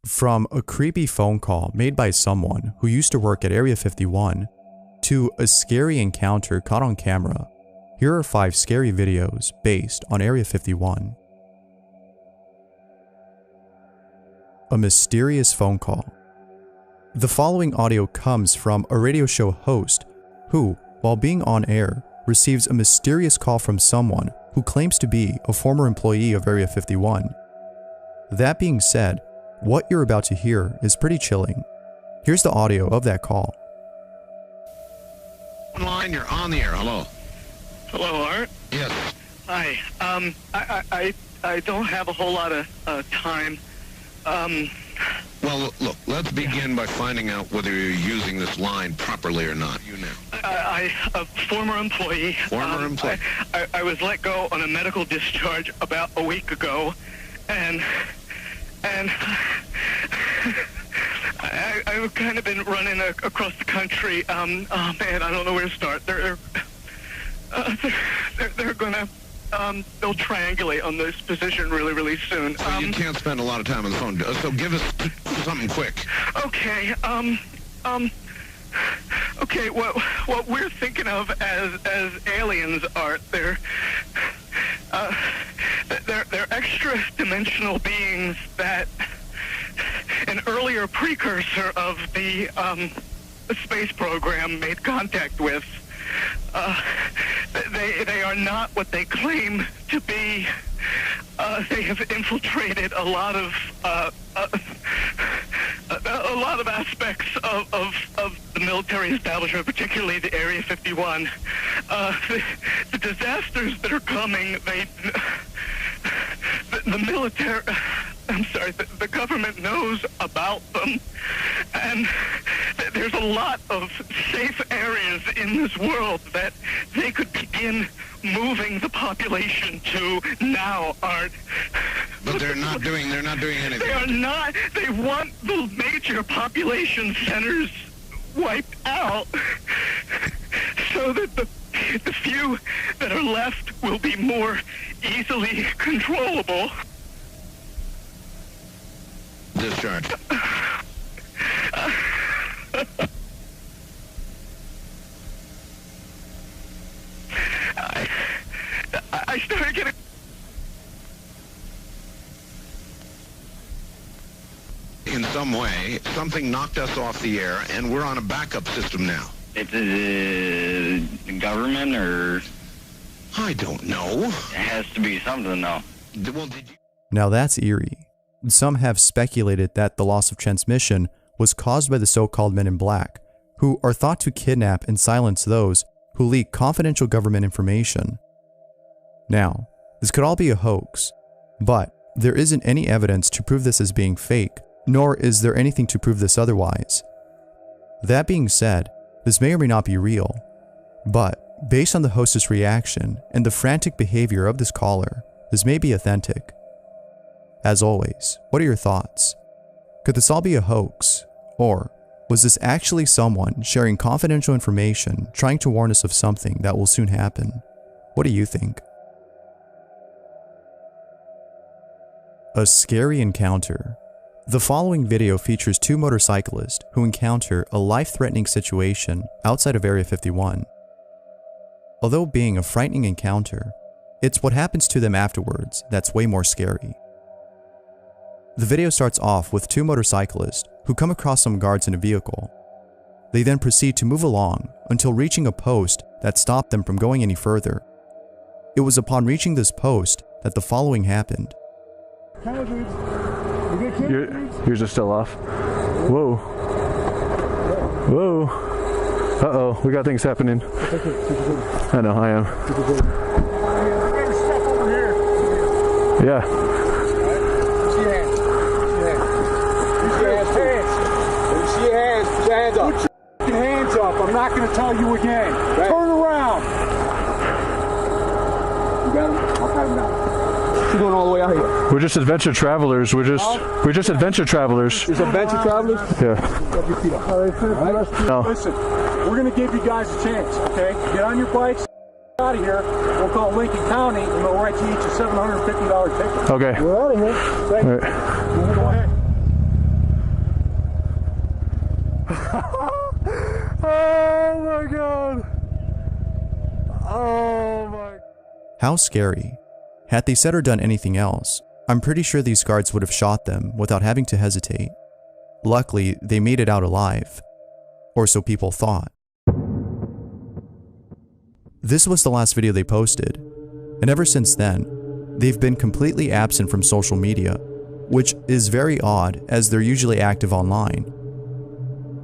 From a creepy phone call made by someone who used to work at Area 51 to a scary encounter caught on camera, here are 5 scary videos based on Area 51. A mysterious phone call. The following audio comes from a radio show host who, while being on air, receives a mysterious call from someone who claims to be a former employee of Area 51. That being said, what you're about to hear is pretty chilling. Here's the audio of that call. Line, you're on the air. Hello. Hello, Art. Yes. Hi. I don't have a whole lot of time. Well, look, let's begin by finding out whether you're using this line properly or not. You know. A former employee. Former employee. I was let go on a medical discharge about a week ago, and I've kind of been running across the country. Oh man, I don't know where to start. They're gonna they'll triangulate on this position really soon. So you can't spend a lot of time on the phone. So give us something quick. Okay. Okay. What we're thinking of as aliens, Art, they're extra-dimensional beings that an earlier precursor of the space program made contact with. They are not what they claim to be. They have infiltrated a lot of aspects of the military establishment, particularly the Area 51. The disasters that are coming, the military, I'm sorry, the government knows about them, and there's a lot of safe areas in this world that they could begin moving the population to now, Art. But they're not doing anything. They are not. They want the major population centers wiped out so that the few that are left will be more easily controllable. Discharge. I started getting... In some way, something knocked us off the air, and we're on a backup system now. It's the government, or... I don't know. It has to be something, though. Well, did you... Now that's eerie. Some have speculated that the loss of transmission was caused by the so-called Men in Black, who are thought to kidnap and silence those who leak confidential government information. Now, this could all be a hoax, but there isn't any evidence to prove this as being fake, nor is there anything to prove this otherwise. That being said, this may or may not be real, but based on the hostess reaction and the frantic behavior of this caller, this may be authentic. As always, what are your thoughts? Could this all be a hoax? Or was this actually someone sharing confidential information trying to warn us of something that will soon happen? What do you think? A scary encounter. The following video features 2 motorcyclists who encounter a life-threatening situation outside of Area 51. Although being a frightening encounter, it's what happens to them afterwards that's way more scary. The video starts off with 2 motorcyclists who come across some guards in a vehicle. They then proceed to move along until reaching a post that stopped them from going any further. It was upon reaching this post that the following happened. Yours are still off. Whoa. Whoa. Uh-oh, we got things happening. I know, I am. Yeah. Put your hands up. I'm not going to tell you again. Right. Turn around. You got him? I'll cut him now. What you doing all the way out here? We're just adventure travelers. We're just adventure travelers. There's adventure travelers? Yeah. All right. No. Listen, we're going to give you guys a chance, okay? Get on your bikes, out of here. We'll call Lincoln County, and we'll write you each a $750 ticket. Okay. We're out of here. All right. Go ahead. How scary. Had they said or done anything else, I'm pretty sure these guards would have shot them without having to hesitate. Luckily, they made it out alive. Or so people thought. This was the last video they posted, and ever since then, they've been completely absent from social media, which is very odd as they're usually active online.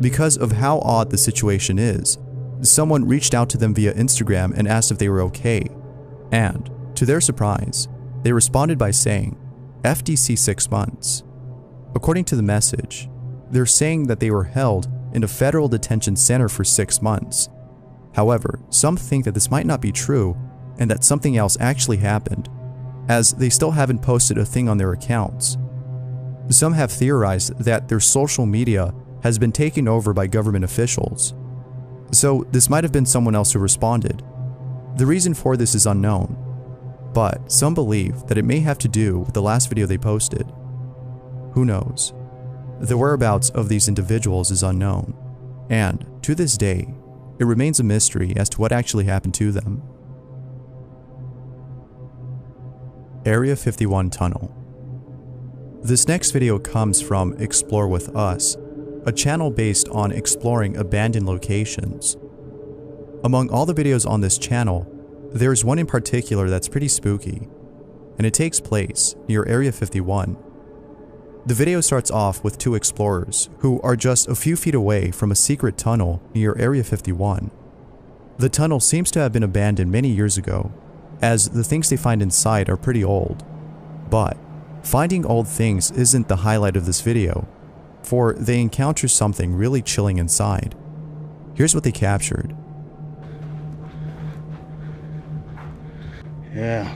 Because of how odd the situation is, someone reached out to them via Instagram and asked if they were okay, and, to their surprise, they responded by saying, FDC 6 months. According to the message, they're saying that they were held in a federal detention center for 6 months. However, some think that this might not be true and that something else actually happened, as they still haven't posted a thing on their accounts. Some have theorized that their social media has been taken over by government officials. So this might have been someone else who responded. The reason for this is unknown, but some believe that it may have to do with the last video they posted. Who knows? The whereabouts of these individuals is unknown, and to this day, it remains a mystery as to what actually happened to them. Area 51 Tunnel. This next video comes from Explore With Us, a channel based on exploring abandoned locations. Among all the videos on this channel, there's one in particular that's pretty spooky, and it takes place near Area 51. The video starts off with two explorers who are just a few feet away from a secret tunnel near Area 51. The tunnel seems to have been abandoned many years ago, as the things they find inside are pretty old. But finding old things isn't the highlight of this video, for they encounter something really chilling inside. Here's what they captured. Yeah.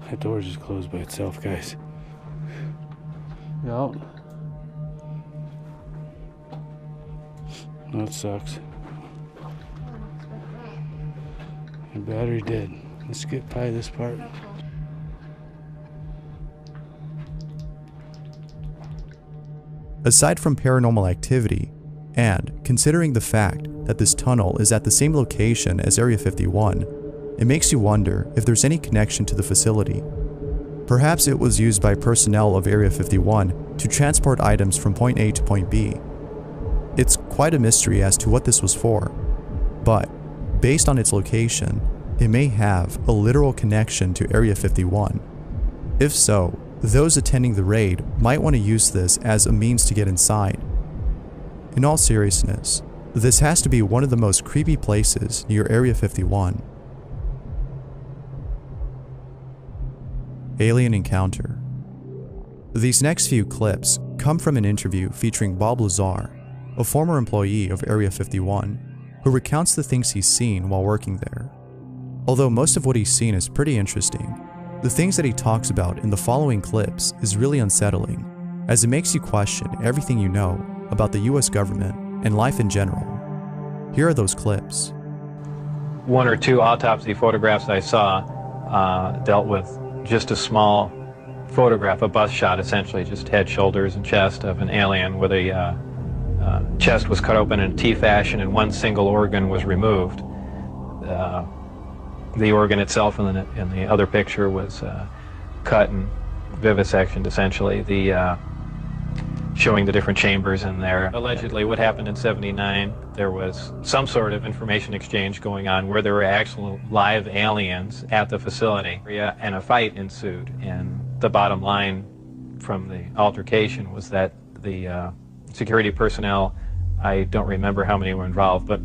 That door just closed by itself, guys. Yep. That sucks. The battery dead. Let's get by this part. Aside from paranormal activity, and considering the fact that this tunnel is at the same location as Area 51, it makes you wonder if there's any connection to the facility. Perhaps it was used by personnel of Area 51 to transport items from point A to point B. It's quite a mystery as to what this was for, but based on its location, it may have a literal connection to Area 51. If so, those attending the raid might want to use this as a means to get inside. In all seriousness, this has to be one of the most creepy places near Area 51. Alien Encounter. These next few clips come from an interview featuring Bob Lazar, a former employee of Area 51, who recounts the things he's seen while working there. Although most of what he's seen is pretty interesting, the things that he talks about in the following clips is really unsettling, as it makes you question everything you know about the US government and life in general. Here are those clips. One or two autopsy photographs I saw dealt with just a small photograph, a bust shot essentially, just head, shoulders, and chest of an alien where the chest was cut open in T fashion and one single organ was removed. The organ itself in the other picture was cut and vivisectioned essentially, showing the different chambers in there. Allegedly what happened in '79, there was some sort of information exchange going on where there were actual live aliens at the facility, and a fight ensued. And the bottom line from the altercation was that the security personnel, I don't remember how many were involved, but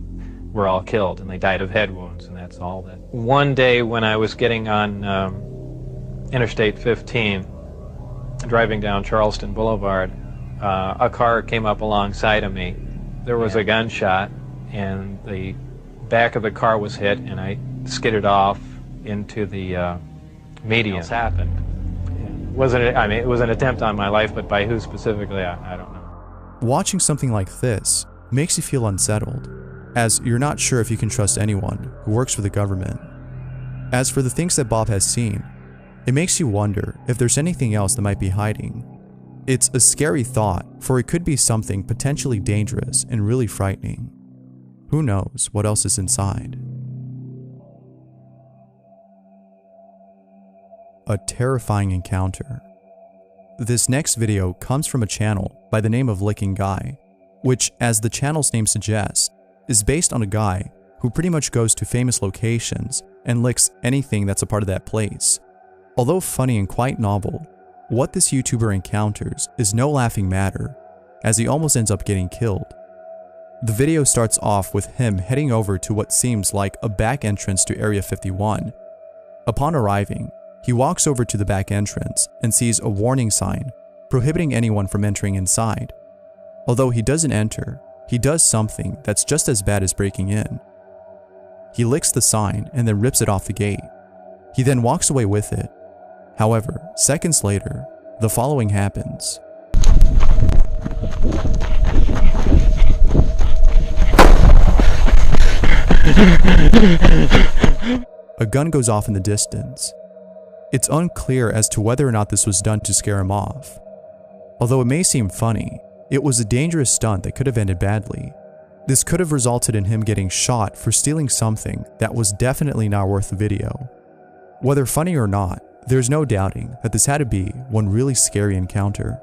were all killed, and they died of head wounds, and that's all. That one day when I was getting on Interstate 15, driving down Charleston Boulevard, a car came up alongside of me. There was a gunshot, and the back of the car was hit, and I skidded off into the median. What happened? It was an attempt on my life, but by who specifically, I don't know. Watching something like this makes you feel unsettled, as you're not sure if you can trust anyone who works for the government. As for the things that Bob has seen, it makes you wonder if there's anything else that might be hiding. It's a scary thought, for it could be something potentially dangerous and really frightening. Who knows what else is inside? A terrifying encounter. This next video comes from a channel by the name of Licking Guy, which, as the channel's name suggests, is based on a guy who pretty much goes to famous locations and licks anything that's a part of that place. Although funny and quite novel, what this YouTuber encounters is no laughing matter, as he almost ends up getting killed. The video starts off with him heading over to what seems like a back entrance to Area 51. Upon arriving, he walks over to the back entrance and sees a warning sign prohibiting anyone from entering inside. Although he doesn't enter, he does something that's just as bad as breaking in. He licks the sign and then rips it off the gate. He then walks away with it. However, seconds later, the following happens. A gun goes off in the distance. It's unclear as to whether or not this was done to scare him off. Although it may seem funny, it was a dangerous stunt that could have ended badly. This could have resulted in him getting shot for stealing something that was definitely not worth the video. Whether funny or not, there's no doubting that this had to be one really scary encounter.